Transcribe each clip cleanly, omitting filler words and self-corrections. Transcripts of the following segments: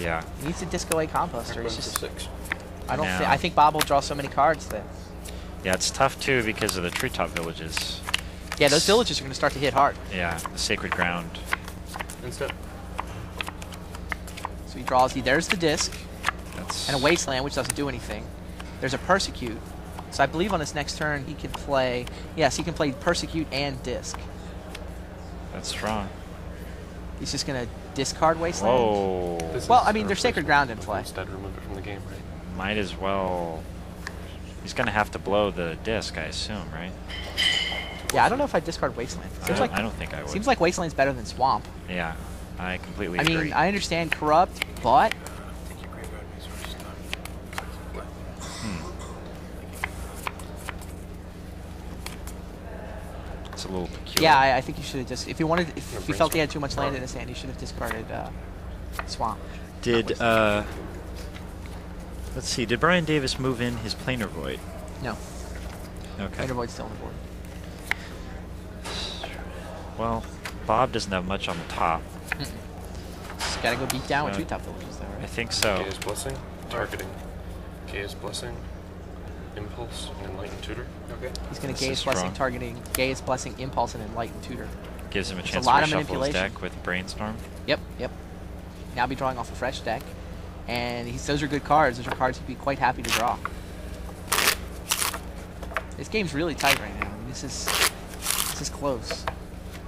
Yeah. He needs to disco a composter. It's just, 6. I think Bob will draw so many cards that. Yeah, it's tough too because of the treetop villages. Yeah, those villages are going to start to hit hard. Yeah, the sacred ground. Instead. So he draws. There's the disc. That's And a wasteland, which doesn't do anything. There's a persecute. So I believe on his next turn he can play. Yes, he can play persecute and disc. That's strong. He's just going to discard wasteland. Whoa. Well, I mean, there's sacred ground in play. Instead, remove it from the game, right? Might as well. He's going to have to blow the disc, I assume, right? Yeah, I don't know if I discard wasteland. I don't think I would. Seems like wasteland's better than swamp. Yeah, I completely I agree. mean, I understand corrupt, but it's a little peculiar. yeah, I think you should have just if he felt he had too much land in his hand, he should have discarded swamp. Did let's see, did Brian Davis move in his planar void? No. Okay. Planar void's still on the board. Well, Bob doesn't have much on the top. Just gotta go beat down with treetop villages, though, I right? think so. Gaia's Blessing, targeting. Gaia's Blessing, Impulse, and Enlightened Tutor. Okay. He's gonna This Gaia's is Blessing, strong. targeting Gaia's Blessing, Impulse, and Enlightened Tutor. Gives him a It's a chance lot to of reshuffle his manipulation. deck with Brainstorm. Yep. Now be drawing off a fresh deck, and those are good cards. Those are cards he'd be quite happy to draw. This game's really tight right now. I mean, this is close.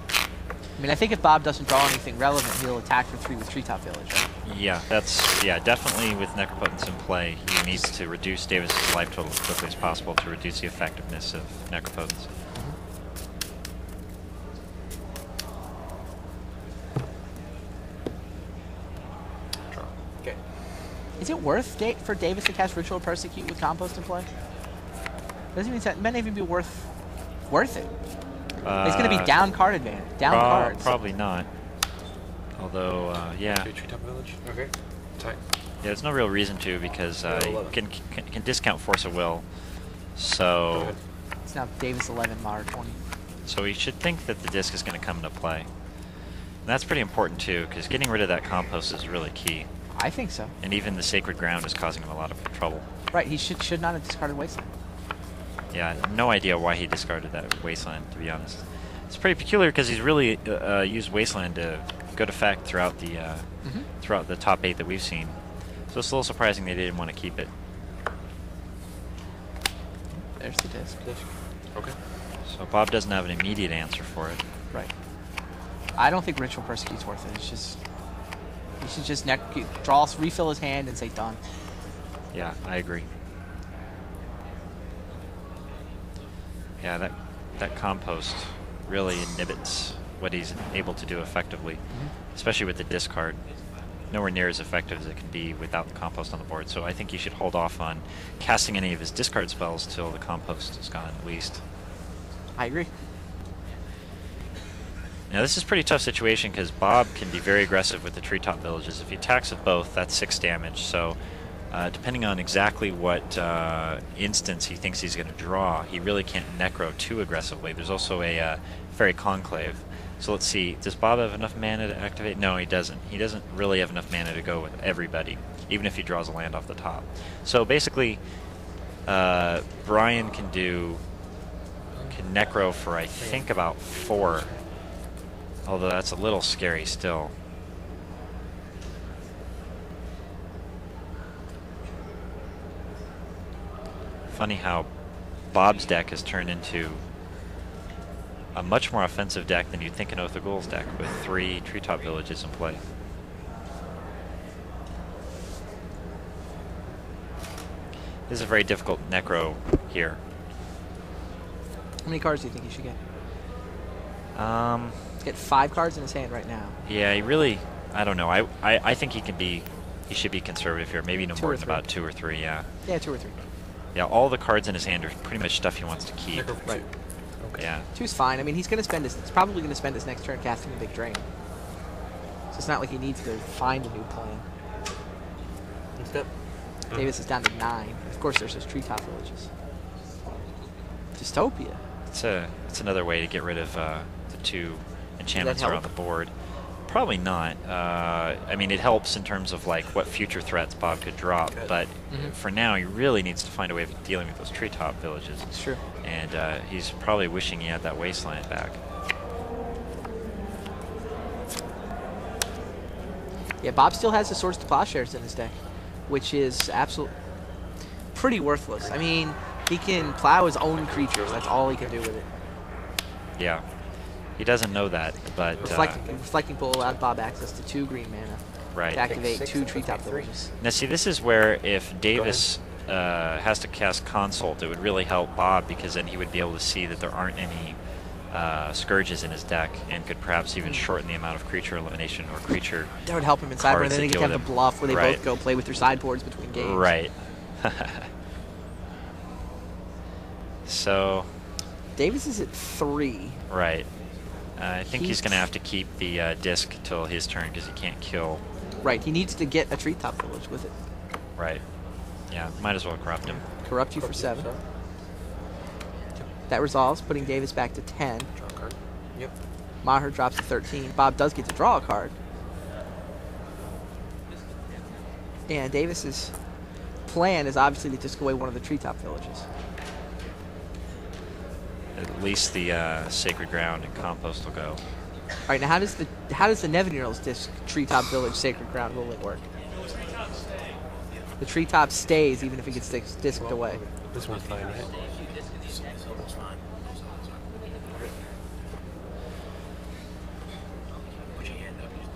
I mean, I think if Bob doesn't draw anything relevant, he'll attack for 3 with Treetop Village, right? Yeah, definitely with Necropotence in play, he needs to reduce Davis's life total as quickly as possible to reduce the effectiveness of Necropotence. Draw. Okay. Is it worth for Davis to cast Ritual Persecute with Compost in play? Doesn't even it might not even be worth it. It's going to be down card advantage, cards. Probably not. Although, yeah. Okay, Treetop Village. Okay. Tight. Yeah, there's no real reason to because you can discount Force of Will. So It's now Davis 11, Maher 20. So we should think that the disc is going to come into play. And that's pretty important too, because getting rid of that compost is really key. I think so. And even the sacred ground is causing him a lot of trouble. Right, he should not have discarded Wasteland. Yeah, no idea why he discarded that Wasteland, to be honest. It's pretty peculiar because he's really used Wasteland to good effect throughout the top 8 that we've seen. So it's a little surprising they didn't want to keep it. There's the disc. Okay. So Bob doesn't have an immediate answer for it. Right. I don't think Ritual Persecute's worth it. It's just he should just refill his hand and say done. Yeah, I agree. Yeah, that compost really inhibits what he's able to do effectively, especially with the discard. Nowhere near as effective as it can be without the compost on the board. So I think he should hold off on casting any of his discard spells till the compost is gone at least. I agree. Now this is a pretty tough situation because Bob can be very aggressive with the treetop villages. If he attacks with both, that's 6 damage. So depending on exactly what instance he thinks he's going to draw, he really can't necro too aggressively. There's also a Fairy Conclave. So let's see, does Bob have enough mana to activate? No, he doesn't. He doesn't really have enough mana to go with everybody, even if he draws a land off the top. So basically, Brian can necro for, I think, about 4. Although that's a little scary still. Funny how Bob's deck has turned into a much more offensive deck than you'd think an Oath of Ghouls deck with 3 treetop villages in play. This is a very difficult necro here. How many cards do you think he should get? He's got 5 cards in his hand right now. Yeah, he really, I don't know. I think he should be conservative here. Maybe no more than about 2 or 3, yeah. Yeah, 2 or 3. Yeah, all the cards in his hand are pretty much stuff he wants to keep. Right. Okay. Yeah. 2's fine. I mean, he's probably going to spend his next turn casting a big drain. So it's not like he needs to find a new plan. Instead. Davis is down to 9. Of course, there's those treetop villages. Dystopia. It's another way to get rid of the 2 enchantments that are on the board. Probably not. I mean, it helps in terms of like what future threats Bob could drop, but for now, he really needs to find a way of dealing with those treetop villages. It's true. And he's probably wishing he had that wasteland back. Yeah, Bob still has the Swords to Plowshares in his deck, which is pretty worthless. I mean, he can plow his own creatures. That's all he can do with it. Yeah. He doesn't know that, but... Reflecting Bolt allowed Bob access to 2 green mana. Right. To activate 2 treetop villages. Now, see, this is where if Davis has to cast Consult, it would really help Bob, because then he would be able to see that there aren't any Scourges in his deck, and could perhaps even shorten the amount of creature elimination or creature... That would help him in sideboard, and then he could have the bluff where they right. both go play with their sideboards between games. Right. So... Davis is at 3. Right. I think he's going to have to keep the disc till his turn, because he can't kill. Right, he needs to get a treetop village with it. Right. Yeah, might as well corrupt him. Corrupt you for 7. That resolves, putting Davis back to 10. Draw a card. Yep. Maher drops to 13. Bob does get to draw a card. And Davis's plan is obviously to disc away one of the treetop villages. At least the Sacred Ground and Compost will go. All right, now how does the Nevinyrral's disc treetop village Sacred Ground ruling work? The treetop stays even if it gets disced away. This one's fine, right?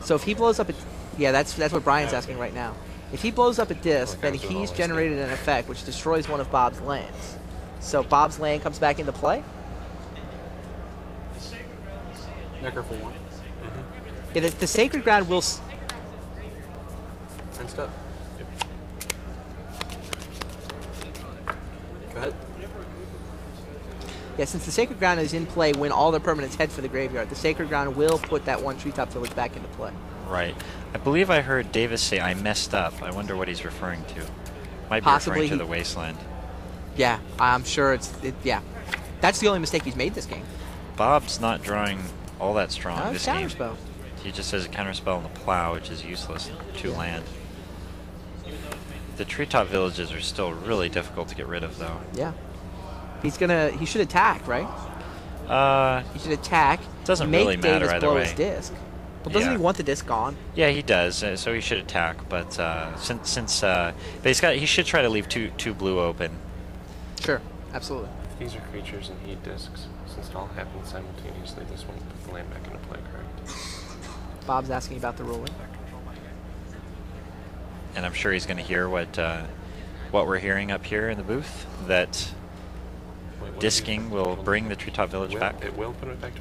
So if he blows up a... Yeah, that's what Brian's asking right now. If he blows up a disc, then he's generated an effect which destroys one of Bob's lands. So Bob's land comes back into play? Necker for 1. Yeah, the Sacred Ground will... And stuff. Go ahead. Yeah, since the Sacred Ground is in play when all the permanents head for the graveyard, the Sacred Ground will put that one treetop village back into play. Right. I believe I heard Davis say, I messed up. I wonder what he's referring to. Might be Possibly referring to the Wasteland. Yeah, I'm sure yeah. That's the only mistake he's made this game. Bob's not drawing all that strong this game. Counterspell. He just has a counterspell on the plow, which is useless. 2 land. The treetop villages are still really difficult to get rid of, though. Yeah. He should attack, right? He should attack. Doesn't make really matter Davis either blow way. his disc. Well, doesn't Yeah. he want the disc gone? Yeah, he does. So he should attack, but but he should try to leave two blue open. Sure, absolutely. These are creatures and heat discs. Since it all happens simultaneously, this won't put the land back into play, correct? Bob's asking about the ruling. And I'm sure he's going to hear what we're hearing up here in the booth, that Wait, what disking will bring the treetop village back. It will put it back to